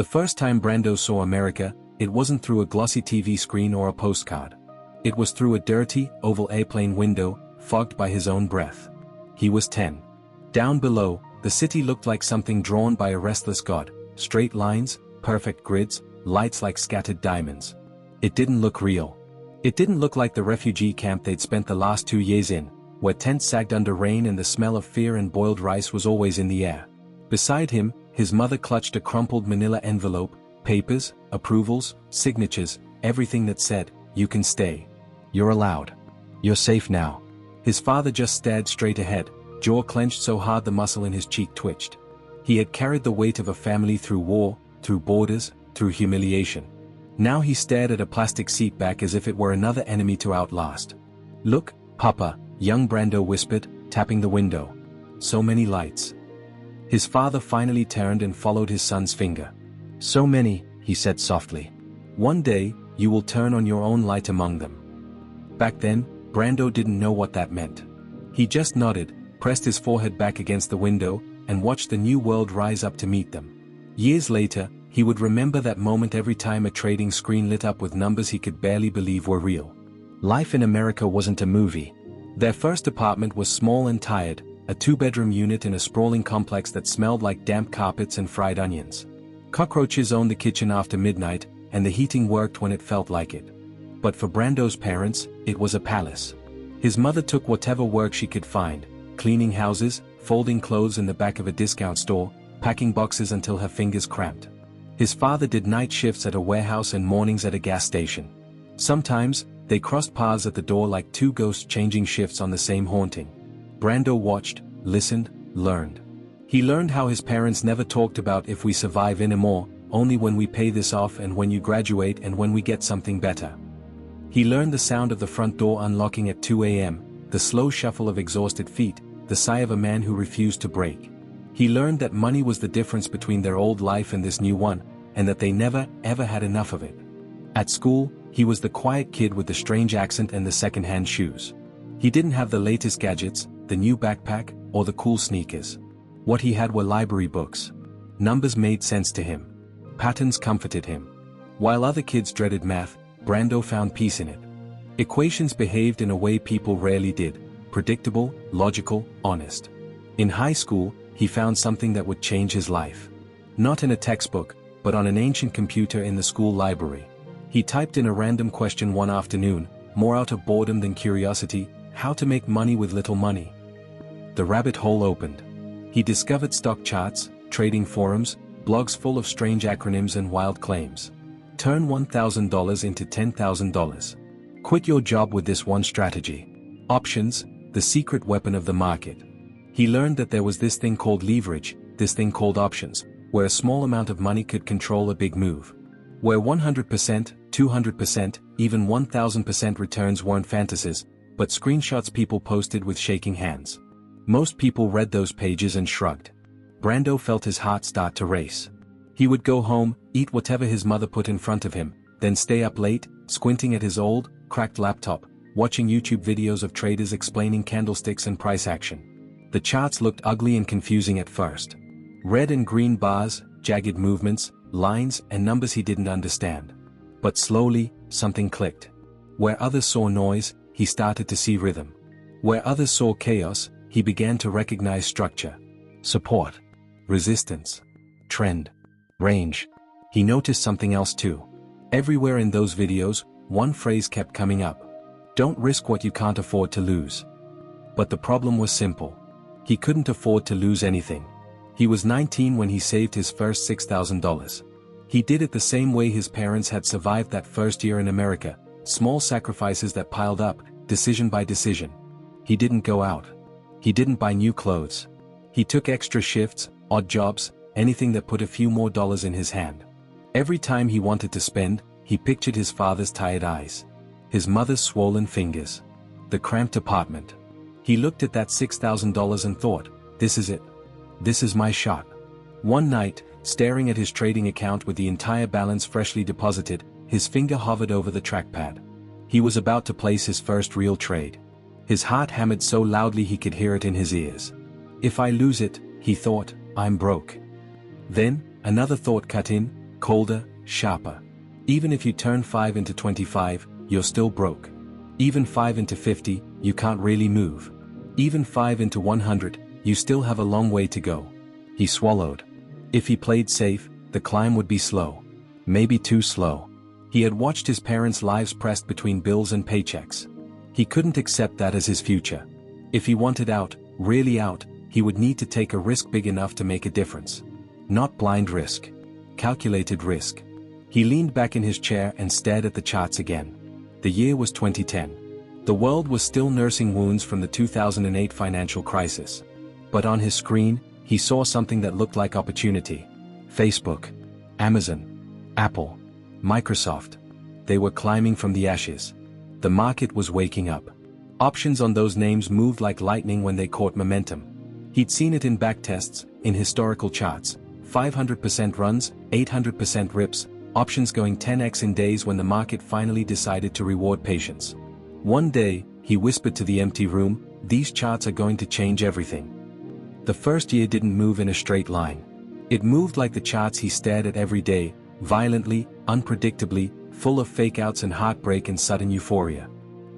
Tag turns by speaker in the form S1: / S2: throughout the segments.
S1: The first time Brando saw America, it wasn't through a glossy TV screen or a postcard. It was through a dirty, oval airplane window, fogged by his own breath. He was 10. Down below, the city looked like something drawn by a restless god, straight lines, perfect grids, lights like scattered diamonds. It didn't look real. It didn't look like the refugee camp they'd spent the last 2 years in, where tents sagged under rain and the smell of fear and boiled rice was always in the air. Beside him, his mother clutched a crumpled manila envelope, papers, approvals, signatures, everything that said, "You can stay. You're allowed. You're safe now." His father just stared straight ahead, jaw clenched so hard the muscle in his cheek twitched. He had carried the weight of a family through war, through borders, through humiliation. Now he stared at a plastic seat back as if it were another enemy to outlast. "Look, Papa," young Brando whispered, tapping the window. "So many lights." His father finally turned and followed his son's finger. "So many," he said softly. "One day, you will turn on your own light among them." Back then, Brando didn't know what that meant. He just nodded, pressed his forehead back against the window, and watched the new world rise up to meet them. Years later, he would remember that moment every time a trading screen lit up with numbers he could barely believe were real. Life in America wasn't a movie. Their first apartment was small and tired, a 2-bedroom unit in a sprawling complex that smelled like damp carpets and fried onions. Cockroaches owned the kitchen after midnight, and the heating worked when it felt like it. But for Brando's parents, it was a palace. His mother took whatever work she could find, cleaning houses, folding clothes in the back of a discount store, packing boxes until her fingers cramped. His father did night shifts at a warehouse and mornings at a gas station. Sometimes, they crossed paths at the door like two ghosts changing shifts on the same haunting. Brando watched, listened, learned. He learned how his parents never talked about if we survive anymore, only when we pay this off and when you graduate and when we get something better. He learned the sound of the front door unlocking at 2 a.m., the slow shuffle of exhausted feet, the sigh of a man who refused to break. He learned that money was the difference between their old life and this new one, and that they never, ever had enough of it. At school, he was the quiet kid with the strange accent and the second-hand shoes. He didn't have the latest gadgets, the new backpack, or the cool sneakers. What he had were library books. Numbers made sense to him. Patterns comforted him. While other kids dreaded math, Brando found peace in it. Equations behaved in a way people rarely did, predictable, logical, honest. In high school, he found something that would change his life. Not in a textbook, but on an ancient computer in the school library. He typed in a random question one afternoon, more out of boredom than curiosity: how to make money with little money. The rabbit hole opened. He discovered stock charts, trading forums, blogs full of strange acronyms and wild claims. Turn $1,000 into $10,000. Quit your job with this one strategy. Options, the secret weapon of the market. He learned that there was this thing called leverage, this thing called options, where a small amount of money could control a big move. Where 100%, 200%, even 1000% returns weren't fantasies, but screenshots people posted with shaking hands. Most people read those pages and shrugged. Brando felt his heart start to race. He would go home, eat whatever his mother put in front of him, then stay up late, squinting at his old, cracked laptop, watching YouTube videos of traders explaining candlesticks and price action. The charts looked ugly and confusing at first. Red and green bars, jagged movements, lines and numbers he didn't understand. But slowly, something clicked. Where others saw noise, he started to see rhythm. Where others saw chaos, he began to recognize structure. Support. Resistance. Trend. Range. He noticed something else too. Everywhere in those videos, one phrase kept coming up. Don't risk what you can't afford to lose. But the problem was simple. He couldn't afford to lose anything. He was 19 when he saved his first $6,000. He did it the same way his parents had survived that first year in America, small sacrifices that piled up, decision by decision. He didn't go out. He didn't buy new clothes. He took extra shifts, odd jobs, anything that put a few more dollars in his hand. Every time he wanted to spend, he pictured his father's tired eyes, his mother's swollen fingers, the cramped apartment. He looked at that $6,000 and thought, this is it. This is my shot. One night, staring at his trading account with the entire balance freshly deposited, his finger hovered over the trackpad. He was about to place his first real trade. His heart hammered so loudly he could hear it in his ears. If I lose it, he thought, I'm broke. Then, another thought cut in, colder, sharper. Even if you turn 5 into 25, you're still broke. Even 5 into 50, you can't really move. Even 5 into 100, you still have a long way to go. He swallowed. If he played safe, the climb would be slow. Maybe too slow. He had watched his parents' lives pressed between bills and paychecks. He couldn't accept that as his future. If he wanted out, really out, he would need to take a risk big enough to make a difference. Not blind risk. Calculated risk. He leaned back in his chair and stared at the charts again. The year was 2010. The world was still nursing wounds from the 2008 financial crisis. But on his screen, he saw something that looked like opportunity. Facebook. Amazon. Apple. Microsoft. They were climbing from the ashes. The market was waking up. Options on those names moved like lightning when they caught momentum. He'd seen it in backtests, in historical charts. 500% runs, 800% rips, options going 10x in days when the market finally decided to reward patience. One day, he whispered to the empty room, "These charts are going to change everything." The first year didn't move in a straight line. It moved like the charts he stared at every day, violently, unpredictably, full of fake-outs and heartbreak and sudden euphoria.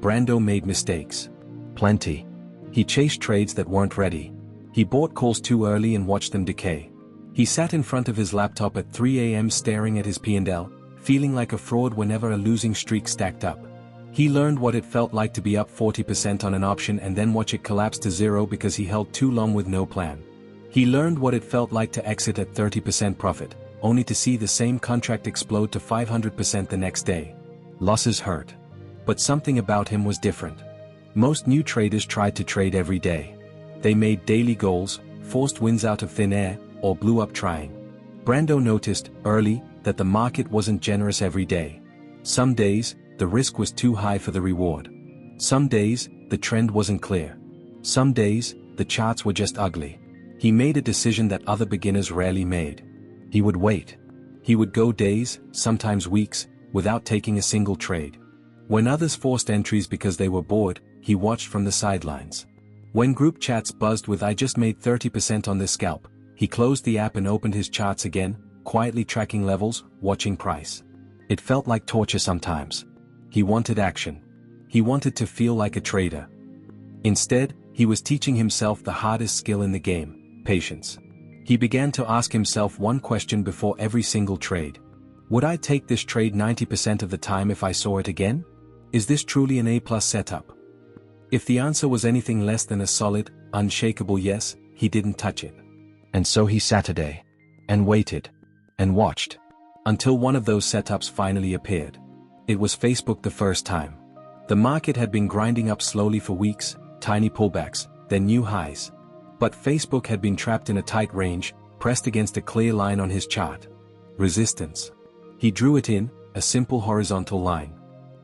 S1: Brando made mistakes. Plenty. He chased trades that weren't ready. He bought calls too early and watched them decay. He sat in front of his laptop at 3 a.m. staring at his P&L, feeling like a fraud whenever a losing streak stacked up. He learned what it felt like to be up 40% on an option and then watch it collapse to zero because he held too long with no plan. He learned what it felt like to exit at 30% profit, only to see the same contract explode to 500% the next day. Losses hurt. But something about him was different. Most new traders tried to trade every day. They made daily goals, forced wins out of thin air, or blew up trying. Brando noticed, early, that the market wasn't generous every day. Some days, the risk was too high for the reward. Some days, the trend wasn't clear. Some days, the charts were just ugly. He made a decision that other beginners rarely made. He would wait. He would go days, sometimes weeks, without taking a single trade. When others forced entries because they were bored, he watched from the sidelines. When group chats buzzed with "I just made 30% on this scalp," he closed the app and opened his charts again, quietly tracking levels, watching price. It felt like torture sometimes. He wanted action. He wanted to feel like a trader. Instead, he was teaching himself the hardest skill in the game, patience. He began to ask himself one question before every single trade. Would I take this trade 90% of the time if I saw it again? Is this truly an A+ setup? If the answer was anything less than a solid, unshakable yes, he didn't touch it. And so he sat a day. And waited. And watched. Until one of those setups finally appeared. It was Facebook the first time. The market had been grinding up slowly for weeks, tiny pullbacks, then new highs. But Facebook had been trapped in a tight range, pressed against a clear line on his chart. Resistance. He drew it in, a simple horizontal line.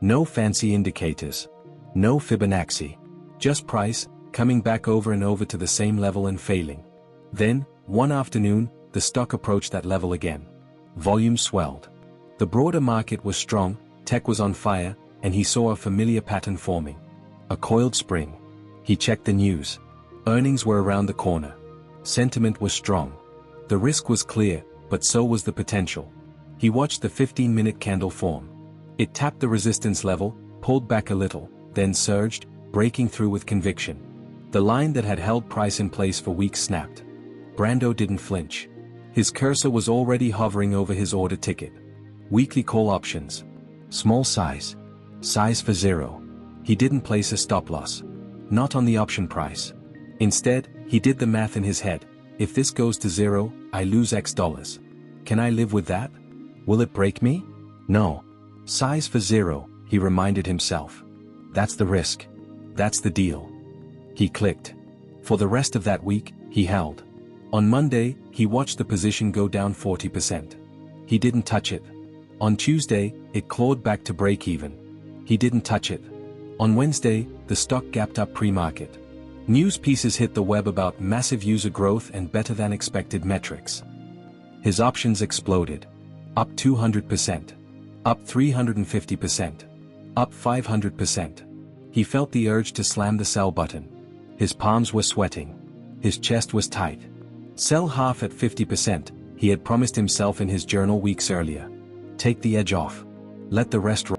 S1: No fancy indicators. No Fibonacci. Just price, coming back over and over to the same level and failing. Then, one afternoon, the stock approached that level again. Volume swelled. The broader market was strong, tech was on fire, and he saw a familiar pattern forming. A coiled spring. He checked the news. Earnings were around the corner. Sentiment was strong. The risk was clear, but so was the potential. He watched the 15-minute candle form. It tapped the resistance level, pulled back a little, then surged, breaking through with conviction. The line that had held price in place for weeks snapped. Brando didn't flinch. His cursor was already hovering over his order ticket. Weekly call options. Small size. Size for 0. He didn't place a stop loss. Not on the option price. Instead, he did the math in his head. If this goes to 0, I lose X dollars. Can I live with that? Will it break me? No. Size for 0, he reminded himself. That's the risk. That's the deal. He clicked. For the rest of that week, he held. On Monday, he watched the position go down 40%. He didn't touch it. On Tuesday, it clawed back to break even. He didn't touch it. On Wednesday, the stock gapped up pre-market. News pieces hit the web about massive user growth and better than expected metrics. His options exploded. Up 200%. Up 350%. Up 500%. He felt the urge to slam the sell button. His palms were sweating. His chest was tight. Sell half at 50%, He had promised himself in his journal weeks earlier. Take the edge off. Let the rest